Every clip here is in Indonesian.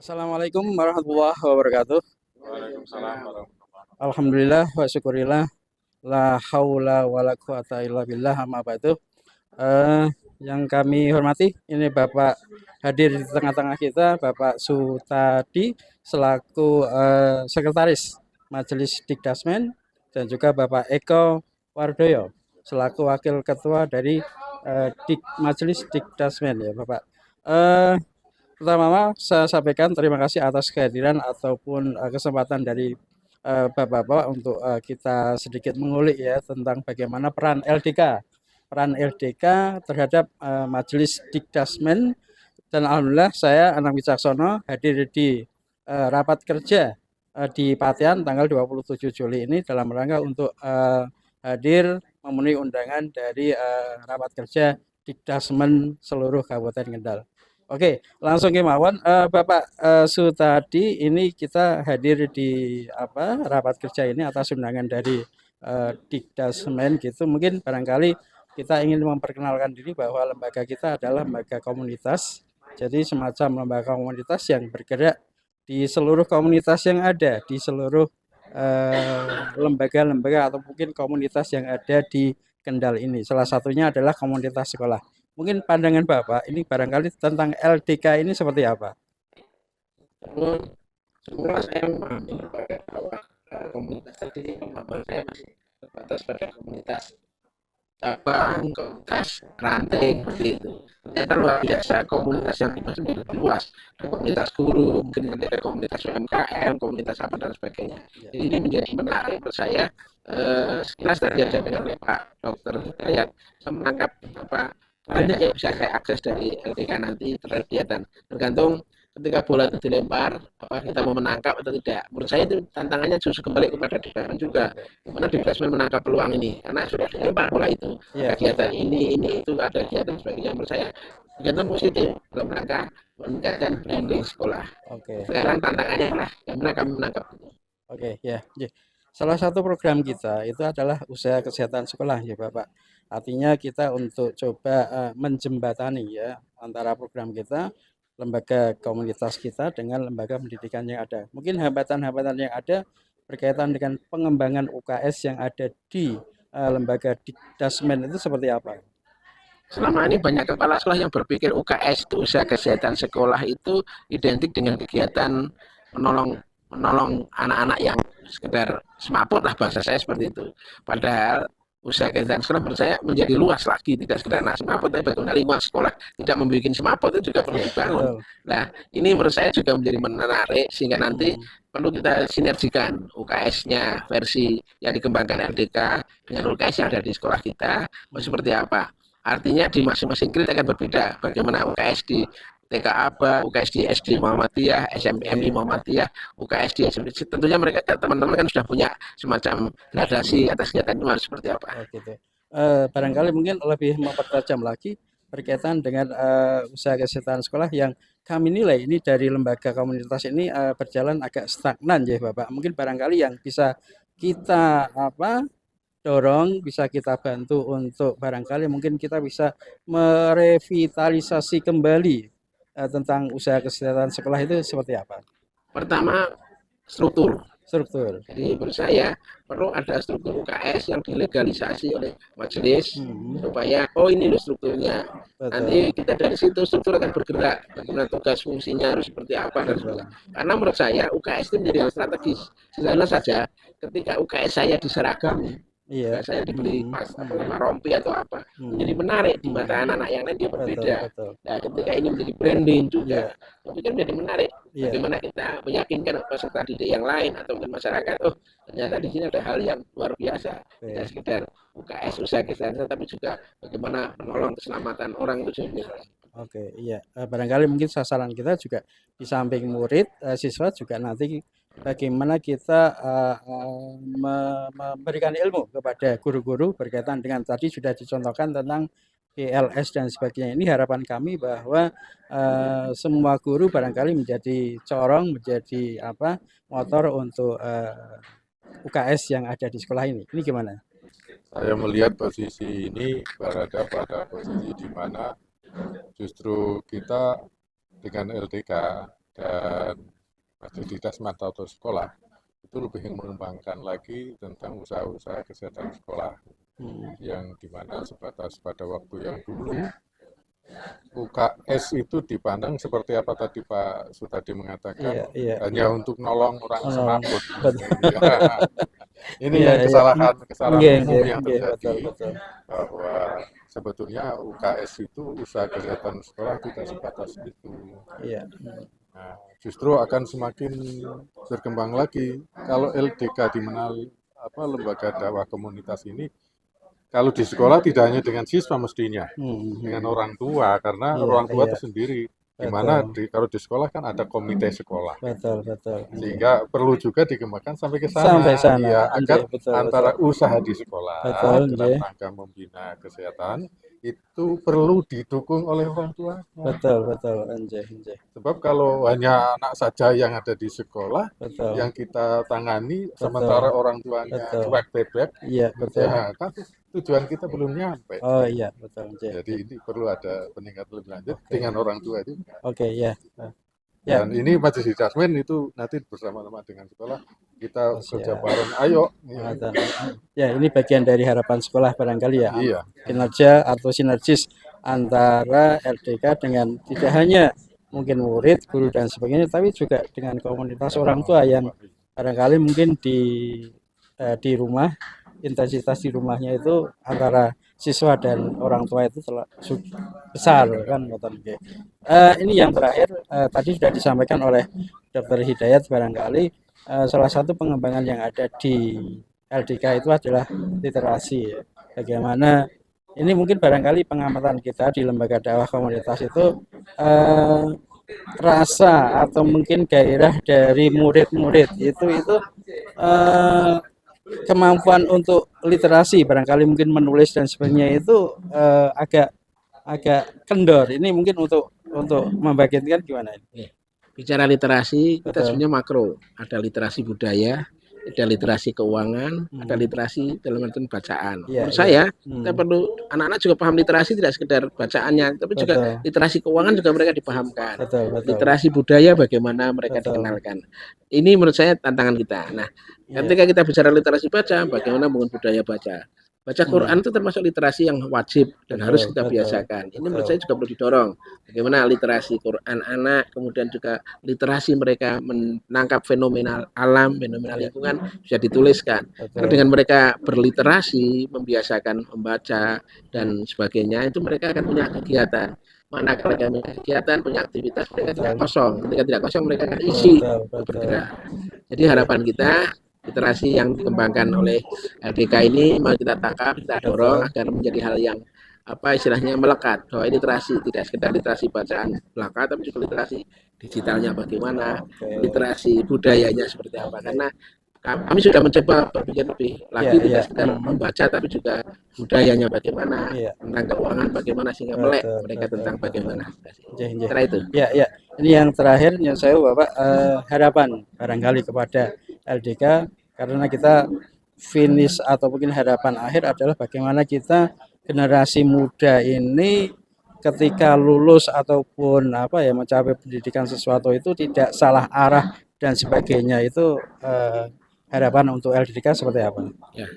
Assalamualaikum warahmatullahi wabarakatuh. Waalaikumsalam warahmatullahi Alhamdulillah wa syukurillah la haula wala quwata illa billah amma ba'du. Eh, yang kami hormati ini Bapak hadir di tengah-tengah kita Bapak Sutadi selaku Sekretaris Majelis Dikdasmen dan juga Bapak Eko Wardoyo selaku Wakil Ketua dari Majelis Dikdasmen ya Bapak. Eh, Pertama, saya sampaikan terima kasih atas kehadiran ataupun kesempatan dari Bapak-Bapak untuk kita sedikit mengulik ya tentang bagaimana peran LDK terhadap Majelis Dikdasmen. Dan alhamdulillah saya Anang Wicaksono hadir di rapat kerja di Patian tanggal 27 Juli ini dalam rangka untuk hadir memenuhi undangan dari rapat kerja Dikdasmen seluruh Kabupaten Kendal. Oke, langsung kemauan Bapak Sutadi, ini kita hadir di rapat kerja ini atas undangan dari Dikdasmen gitu. Mungkin barangkali kita ingin memperkenalkan diri bahwa lembaga kita adalah lembaga komunitas. Jadi semacam lembaga komunitas yang bergerak di seluruh komunitas yang ada di seluruh lembaga-lembaga atau mungkin komunitas yang ada di Kendal ini. Salah satunya adalah komunitas sekolah. Mungkin pandangan Bapak ini barangkali tentang LDK ini seperti apa? wabarakatuh. Semula saya memahami bahwa komunitas tadi kemampuan saya masih terbatas pada komunitas cabang, komunitas ranting seperti itu. Ternyata luar biasa komunitas yang dibahas menjadi luas. Ada komunitas guru, mungkin nanti ada komunitas UMKM, komunitas apa dan sebagainya. Jadi ini menjadi menarik menurut saya. Sekilas tadi ada dengan Pak Dokter Hidayat, saya menangkap apa banyak yang bisa saya akses dari LDK nanti terhadap dia dan tergantung ketika bola itu dilempar apa kita mau menangkap atau tidak. Menurut saya itu tantangannya justru kembali kepada Dikdasmen juga, gimana Dikdasmen menangkap peluang ini karena sudah dilempar bola itu Iya, kegiatan ini itu ada kegiatan sebagainya. Menurut saya kegiatan positif dalam rangka meningkatkan branding sekolah. oke. Sekarang tantangannya adalah bagaimana kami menangkap itu. Oke, ya. Ya. Salah satu program kita itu adalah usaha kesehatan sekolah ya Bapak. Artinya kita untuk coba menjembatani ya antara program kita, lembaga komunitas kita dengan lembaga pendidikan yang ada. Mungkin hambatan-hambatan yang ada berkaitan dengan pengembangan UKS yang ada di lembaga Dikdasmen itu seperti apa? Selama ini banyak kepala sekolah yang berpikir UKS itu usaha kesehatan sekolah itu identik dengan kegiatan menolong menolong anak-anak yang sekedar semaput lah bahasa saya seperti itu. Padahal usaha kesehatan sekolah menurut saya menjadi luas lagi, tidak sekedar anak semaput tapi bagaimana lingkungan sekolah tidak membuat semaput itu juga perlu Iya, dibangun. betul. Nah, ini menurut saya juga menjadi menarik sehingga nanti Hmm, perlu kita sinergikan UKS-nya versi yang dikembangkan LDK dengan UKS yang ada di sekolah kita, seperti apa. Artinya di masing-masing grade akan berbeda. Bagaimana UKS di TK Aba, UKS di SD Muhammadiyah, SMMI oke. Muhammadiyah, UKS di SMP. Tentunya mereka teman-teman kan sudah punya semacam gradasi atas kegiatan itu harus seperti apa. Oh gitu. Barangkali mungkin lebih mempertajam lagi berkaitan dengan usaha kesehatan sekolah yang kami nilai ini dari lembaga komunitas ini berjalan agak stagnan ya Bapak. Mungkin barangkali yang bisa kita dorong, bisa kita bantu untuk barangkali mungkin kita bisa merevitalisasi kembali tentang usaha kesehatan sekolah itu seperti apa? Pertama, struktur. Struktur. Jadi menurut saya perlu ada struktur UKS yang dilegalisasi oleh majelis Hmm, supaya oh ini loh strukturnya. betul, Nanti kita dari situ struktur akan bergerak bagaimana tugas fungsinya harus seperti apa dan sebagainya. betul. Karena menurut saya UKS itu menjadi hal strategis. Sederhana saja ketika UKS saya diseragami Iya. saya dibeli Hmm, pas apa hmm, nama rompi atau apa menjadi hmm, menarik di mata hmm. anak-anak yang lain dia Betul, berbeda. betul. Nah, ketika ini menjadi branding juga, Iya, tapi kan menjadi menarik. iya. Bagaimana kita meyakinkan peserta didik yang lain atau masyarakat, oh ternyata di sini ada hal yang luar biasa. Tidak Oke, sekedar UKS usaha kesehatan, tapi juga bagaimana menolong keselamatan orang itu sendiri. oke, iya. Barangkali mungkin sasaran kita juga di samping murid, siswa juga nanti bagaimana kita memberikan ilmu kepada guru-guru berkaitan dengan tadi sudah dicontohkan tentang PLS dan sebagainya. Ini harapan kami bahwa semua guru barangkali menjadi corong, menjadi motor untuk UKS yang ada di sekolah ini. Ini gimana? Saya melihat posisi ini berada pada posisi di mana justru kita dengan LDK dan fasilitas atau sekolah itu lebih mengembangkan lagi tentang usaha-usaha kesehatan sekolah yang dimana sebatas pada waktu yang dulu UKS itu dipandang seperti apa tadi Pak Sutadi mengatakan Iya. hanya untuk nolong orang Oh, semaput. betul. Ini Iya, yang iya. kesalahan Nggih, umum nggih, yang nggih, terjadi betul. bahwa sebetulnya UKS itu usaha kesehatan sekolah tidak sebatas itu. Iya. Nah, justru akan semakin berkembang lagi kalau LDK di mana lembaga dakwah komunitas ini kalau di sekolah tidak hanya dengan siswa mestinya, dengan orang tua karena Iya, orang tua iya. tersendiri. Di mana Betul. kalau di sekolah kan ada komite sekolah. Betul. Sehingga perlu juga dikembangkan sampai ke Sampai sana, sana. ya Nggih, agar betul. antara usaha di sekolah Betul, dalam nggih. rangka membina kesehatan itu perlu didukung oleh orang tua. Betul. Nggih. Sebab kalau hanya anak saja yang ada di sekolah Betul. yang kita tangani, sementara orang tuanya Betul. cuek bebek, Iya, betul. ya kan tujuan kita belum nyampe. Oh iya, betul. Nggih. Jadi ini perlu ada peningkatan lebih lanjut dengan orang tua itu. Oke, ya. Ya. Dan ini majelis jasmen itu nanti bersama-sama dengan sekolah kita kerja siap. bareng. Ayo. Ya, ini bagian dari harapan sekolah barangkali ya. Iya. Kinerja atau sinergis antara LDK dengan tidak hanya mungkin murid, guru dan sebagainya, tapi juga dengan komunitas orang tua yang barangkali mungkin di rumah, intensitas di rumahnya itu antara siswa dan orang tua itu besar kan. Ini yang terakhir tadi sudah disampaikan oleh Dr. Hidayat barangkali salah satu pengembangan yang ada di LDK itu adalah literasi. Bagaimana ini mungkin barangkali pengamatan kita di lembaga dakwah komunitas itu rasa atau mungkin gairah dari murid-murid itu kemampuan untuk literasi barangkali mungkin menulis dan sebagainya itu agak kendor. Ini mungkin untuk membangkitkan gimana ini? Bicara literasi, kita Betul. sebenarnya makro. Ada literasi budaya, ada literasi keuangan, ada literasi dalam artian bacaan. Iya, Menurut saya, Hmm. kita perlu anak-anak juga paham literasi tidak sekedar bacaannya, tapi juga Betul. literasi keuangan juga mereka dipahamkan. Betul. Literasi budaya bagaimana mereka Betul. dikenalkan. Ini menurut saya tantangan kita. Nah, ketika kita bicara literasi baca, bagaimana membangun budaya baca. Baca Quran itu termasuk literasi yang wajib dan Betul, harus kita betul, biasakan. Ini menurut betul. saya juga perlu didorong. Bagaimana literasi Quran anak, kemudian juga literasi mereka menangkap fenomena alam, fenomena lingkungan bisa dituliskan. Karena dengan mereka berliterasi, membiasakan membaca dan sebagainya, itu mereka akan punya kegiatan. Manakala mereka punya kegiatan, punya aktivitas, mereka tidak kosong. Ketika tidak kosong, mereka akan isi bergerak. Jadi harapan kita literasi yang dikembangkan oleh LDK ini mau kita tangkap, kita dorong agar menjadi hal yang istilahnya melekat. Bahwa literasi tidak sekedar literasi bacaan belaka, tapi juga literasi digitalnya bagaimana, literasi budayanya seperti apa. Karena kami sudah mencoba berpikir lebih lagi tidak sekedar membaca, tapi juga budayanya bagaimana, tentang keuangan bagaimana, sehingga melek mereka tentang bagaimana. Setelah itu. Ya. Ini yang terakhir yang saya Bapak harapan barangkali kepada LDK, karena kita finish atau mungkin harapan akhir adalah bagaimana kita generasi muda ini ketika lulus ataupun mencapai pendidikan sesuatu itu tidak salah arah dan sebagainya. Itu harapan untuk LDK seperti apa? Ya,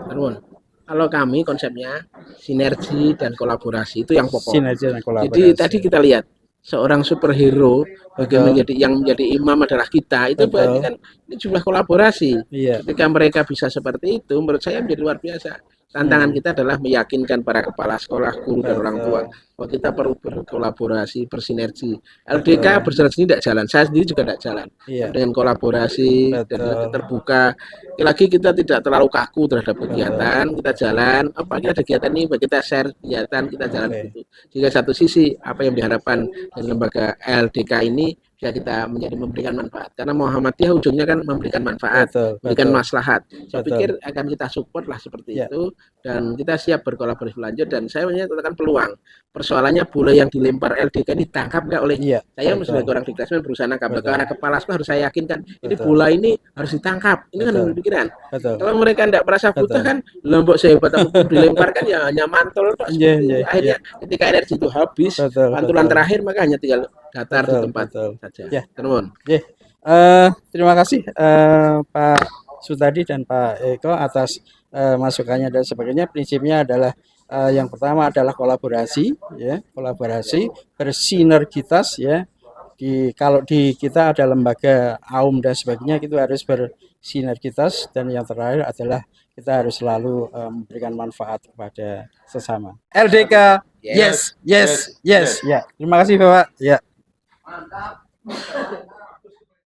Arwon. Kalau kami konsepnya sinergi dan kolaborasi itu yang pokok. Sinergi dan kolaborasi. Jadi tadi kita lihat seorang superhero bagaimana yang menjadi imam adalah kita, itu berarti kan ini jumlah kolaborasi. Ketika mereka bisa seperti itu, menurut saya menjadi luar biasa. Tantangan kita adalah meyakinkan para kepala sekolah, guru dan orang tua bahwa kita perlu berkolaborasi, bersinergi. LDK berjalan sendiri tidak jalan, saya sendiri juga tidak jalan. Dengan kolaborasi dan terbuka. Lagi kita tidak terlalu kaku terhadap kegiatan, kita jalan. Apalagi ada kegiatan ini, kita share kegiatan, kita jalan begitu. Jika satu sisi apa yang diharapkan dari lembaga LDK ini bisa kita memberikan manfaat, karena Muhammadiyah ujungnya kan memberikan manfaat, memberikan maslahat. Saya pikir akan kita support lah seperti itu, dan kita siap berkolaborasi lanjut. Dan saya menyatakan peluang. Persoalannya bola yang dilempar LDK ini ditangkap nggak oleh saya sebagai orang di Klasmen berusaha nangkap. Karena kepala sekolah harus saya yakinkan ini bola ini harus ditangkap. Ini kan pikiran. Kalau mereka tidak merasa butuh kan, lombok sehebat aku dilemparkan ya hanya mantul. Akhirnya ketika energi itu habis, pantulan terakhir maka hanya tinggal datar di Betul, tempat betul. saja. Ya. Nuwun. Oke, terima kasih Pak Sutadi dan Pak Eko atas masukannya dan sebagainya. Prinsipnya adalah yang pertama adalah kolaborasi, ya, kolaborasi bersinergitas, ya. Kalau di kita ada lembaga AUM dan sebagainya itu harus bersinergitas dan yang terakhir adalah kita harus selalu memberikan manfaat kepada sesama. LDK, yes, yes, yes. Ya, terima kasih Bapak. Ya.